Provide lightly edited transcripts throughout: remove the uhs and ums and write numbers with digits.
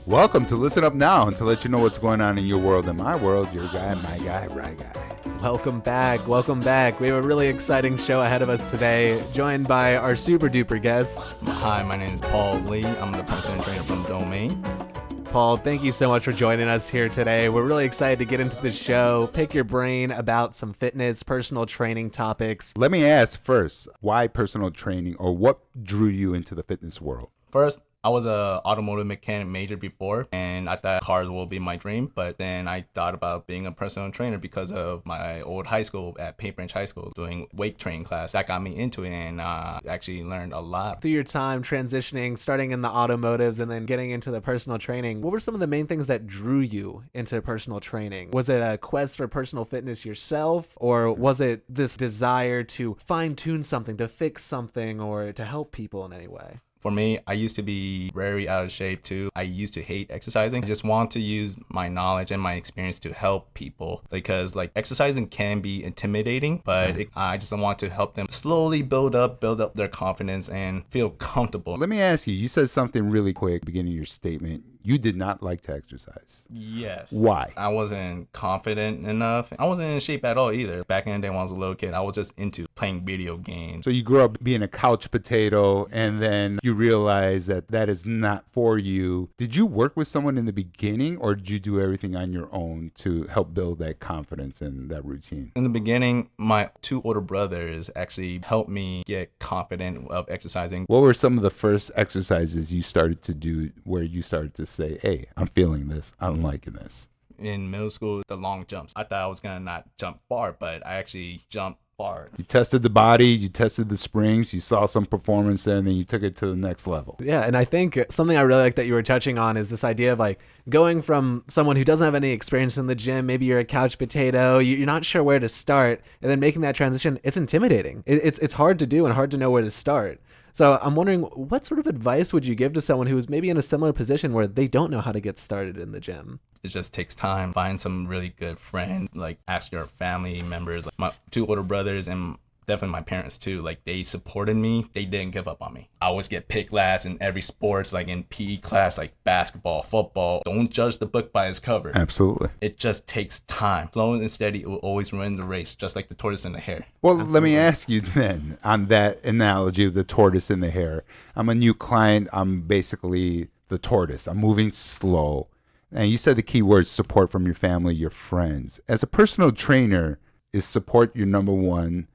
Welcome to Listen Up Now, and to let you know what's going on in your world and my world, your guy, my guy, right guy. Welcome back. Welcome back. We have a really exciting show ahead of us today, joined by our super duper guest. Hi, my name is Paul Lee. I'm the personal trainer from Domain. Paul, thank you so much for joining us here today. We're really excited to get into the show, pick your brain about some fitness, personal training topics. Let me ask first, why personal training, or what drew you into the fitness world? First, I was a automotive mechanic major before, and I thought cars will be my dream. But then I thought about being a personal trainer because of my old high school at Paint Branch High School doing weight training class. That got me into it, and actually learned a lot. Through your time transitioning, starting in the automotives and then getting into the personal training, what were some of the main things that drew you into personal training? Was it a quest for personal fitness yourself, or was it this desire to fine-tune something, to fix something, or to help people in any way? For me, I used to be very out of shape too. I used to hate exercising. I just want to use my knowledge and my experience to help people, because exercising can be intimidating, but I just want to help them slowly build up their confidence and feel comfortable. Let me ask you, you said something really quick beginning of your statement. You did not like to exercise. Yes. Why? I wasn't confident enough. I wasn't in shape at all either. Back in the day when I was a little kid, I was just into playing video games. So you grew up being a couch potato, and then you realize that that is not for you. Did you work with someone in the beginning, or did you do everything on your own to help build that confidence and that routine? In the beginning, my two older brothers actually helped me get confident of exercising. What were some of the first exercises you started to do where you started to say, hey, I'm feeling this, I'm liking this? In middle school, the long jumps. I thought I was going to not jump far, but I actually jumped far. You tested the body, you tested the springs, you saw some performance there, and then you took it to the next level. Yeah, and I think something I really like that you were touching on is this idea of going from someone who doesn't have any experience in the gym, maybe you're a couch potato, you're not sure where to start, and then making that transition. It's intimidating. It's hard to do and hard to know where to start. So I'm wondering, what sort of advice would you give to someone who is maybe in a similar position where they don't know how to get started in the gym? It just takes time. Find some really good friends, ask your family members. My two older brothers and definitely my parents too, they supported me. They didn't give up on me. I always get picked last in every sports, in PE class, basketball, football. Don't judge the book by its cover. Absolutely. It just takes time. Slow and steady will always win the race, just like the tortoise and the hare. Well, Absolutely. Let me ask you then, on that analogy of the tortoise and the hare. I'm a new client. I'm basically the tortoise. I'm moving slow. And you said the key words, support from your family, your friends. As a personal trainer, is support your number one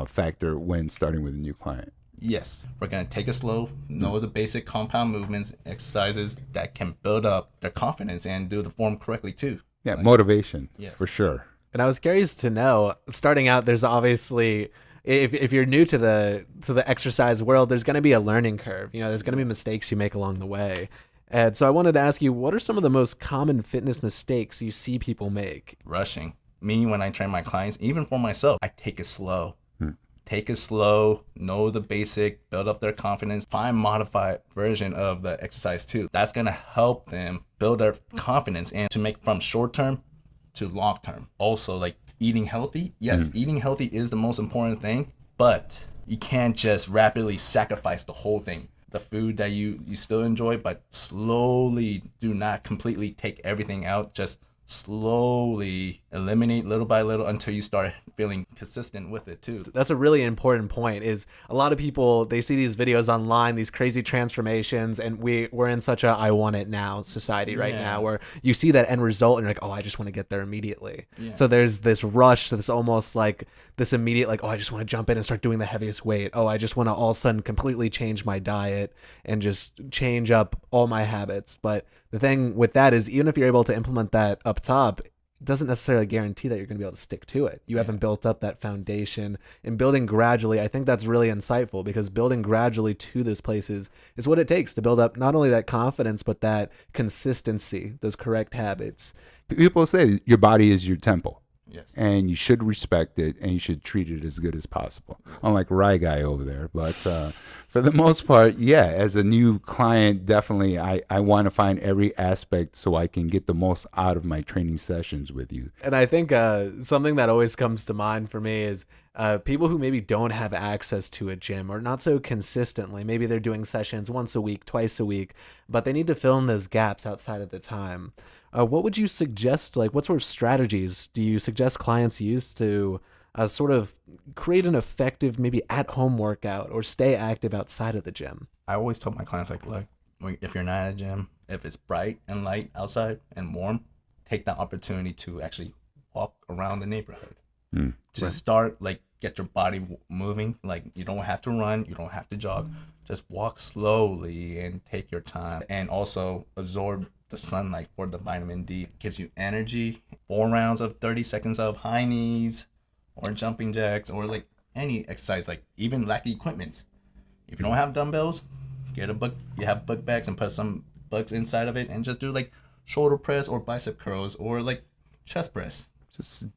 factor when starting with a new client? Yes. We're going to take it slow, know the basic compound movements, exercises that can build up their confidence and do the form correctly too. Yeah, motivation, yes. For sure. And I was curious to know, starting out, there's obviously, if you're new to the exercise world, there's going to be a learning curve. There's going to be mistakes you make along the way. And so I wanted to ask you, what are some of the most common fitness mistakes you see people make? Rushing. Me, when I train my clients, even for myself, I take it slow. Take it slow, know the basic, build up their confidence, find modified version of the exercise too. That's going to help them build their confidence and to make from short term to long term. Also, eating healthy. Yes, eating healthy is the most important thing, but you can't just rapidly sacrifice the whole thing. The food that you still enjoy, but slowly, do not completely take everything out. Just slowly eliminate little by little until you start feeling consistent with it too. That's a really important point. Is a lot of people, they see these videos online, these crazy transformations, and we're in such a I want it now society right now, where you see that end result and you're like, oh, I just want to get there immediately. So there's this rush, this almost this immediate oh, I just want to jump in and start doing the heaviest weight. Oh, I just want to all of a sudden completely change my diet and just change up all my habits. But the thing with that is, even if you're able to implement that up top, it doesn't necessarily guarantee that you're going to be able to stick to it. You haven't built up that foundation, and building gradually, I think that's really insightful, because building gradually to this place is what it takes to build up not only that confidence, but that consistency, those correct habits. People say your body is your temple. Yes. And you should respect it, and you should treat it as good as possible. Unlike Rye Guy over there. But For the most part, yeah. As a new client, definitely, I want to find every aspect so I can get the most out of my training sessions with you. And I think something that always comes to mind for me is people who maybe don't have access to a gym or not so consistently. Maybe they're doing sessions once a week, twice a week, but they need to fill in those gaps outside of the time. What would you suggest? Like, what sort of strategies do you suggest clients use to sort of create an effective, maybe at-home workout or stay active outside of the gym? I always tell my clients, like, look, if you're not at a gym, if it's bright and light outside and warm, take that opportunity to actually walk around the neighborhood. To start, like, get your body moving. Like, you don't have to run, you don't have to jog. Just walk slowly and take your time. And also absorb the sunlight for the vitamin D. It gives you energy. 4 rounds of 30 seconds of high knees or jumping jacks or like any exercise, like even lack equipment. If you don't have dumbbells, get a book. You have book bags and put some books inside of it and just do like shoulder press or bicep curls or like chest press.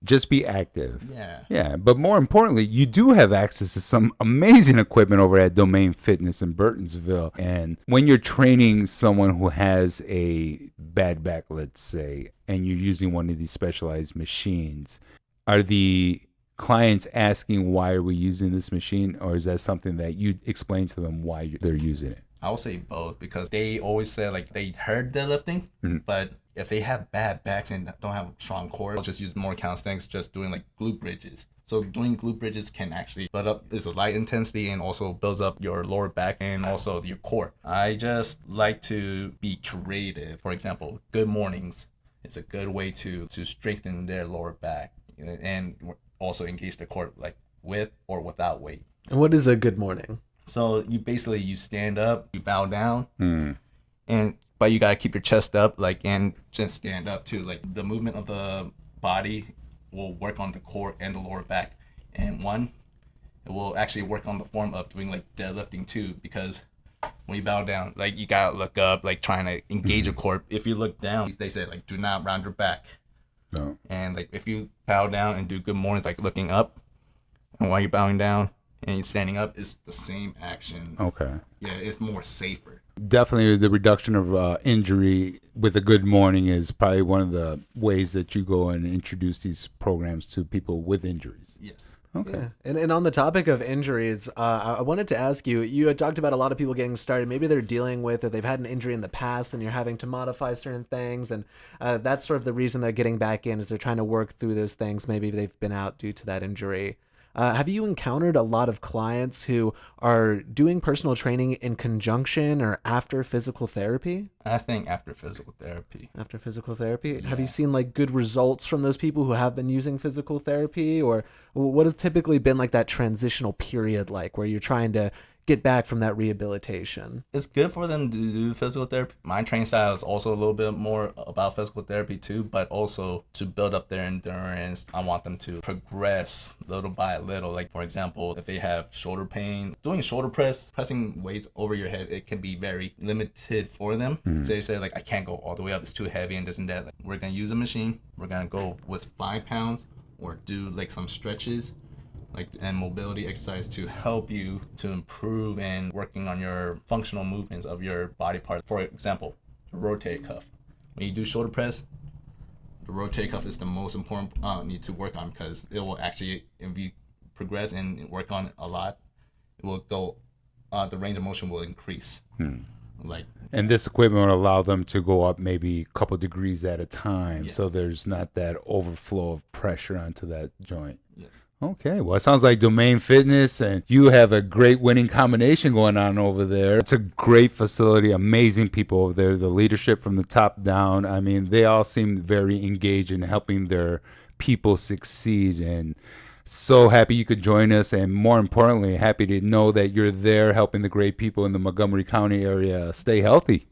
Just be active. Yeah. Yeah. But more importantly, you do have access to some amazing equipment over at Domain Fitness in Burtonsville. And when you're training someone who has a bad back, let's say, and you're using one of these specialized machines, are the clients asking, why are we using this machine? Or is that something that you explain to them why they're using it? I would say both, because they always say like they heard deadlifting, but if they have bad backs and don't have strong core, they'll just use more calisthenics, just doing like glute bridges. So doing glute bridges can actually build up, is a light intensity and also builds up your lower back and also your core. I just like to be creative. For example, good mornings. It's a good way to strengthen their lower back and also engage the core, like with or without weight. And what is a good morning? So you stand up, you bow down, but you gotta keep your chest up, like, and just stand up too. Like the movement of the body will work on the core and the lower back, and it will actually work on the form of doing like deadlifting too. Because when you bow down, like you gotta look up, like trying to engage your core. If you look down, they say like do not round your back. No. And like if you bow down and do good mornings, like looking up, and while you're bowing down and you're standing up, it's the same action. Okay. Yeah, it's more safer. Definitely the reduction of injury with a good morning is probably one of the ways that you go and introduce these programs to people with injuries. Yes. Okay. Yeah. And on the topic of injuries, I wanted to ask you, you had talked about a lot of people getting started. Maybe they're dealing with, or they've had an injury in the past and you're having to modify certain things. And that's sort of the reason they're getting back in, is they're trying to work through those things. Maybe they've been out due to that injury. Have you encountered a lot of clients who are doing personal training in conjunction or after physical therapy? I think after physical therapy. After physical therapy? Yeah. Have you seen like good results from those people who have been using physical therapy? Or what has typically been like that transitional period like where you're trying to get back from that rehabilitation? It's good for them to do physical therapy. My training style is also a little bit more about physical therapy too, but also to build up their endurance. I want them to progress little by little. Like for example, if they have shoulder pain, doing shoulder pressing weights over your head, it can be very limited for them. So they say like, I can't go all the way up, it's too heavy and this and that. Like, we're gonna use a machine. We're gonna go with 5 pounds or do like some stretches, like, and mobility exercise to help you to improve and working on your functional movements of your body part. For example, the rotator cuff. When you do shoulder press, the rotator cuff is the most important need to work on, because it will actually, if you progress and work on it a lot, it will go, the range of motion will increase. Like, And this equipment will allow them to go up maybe a couple degrees at a time. Yes. So there's not that overflow of pressure onto that joint. yes. Okay, well, it sounds like Domain Fitness, and you have a great winning combination going on over there. It's a great facility, amazing people over there. The leadership from the top down, I mean, they all seem very engaged in helping their people succeed. And so happy you could join us, and more importantly, happy to know that you're there helping the great people in the Montgomery County area stay healthy.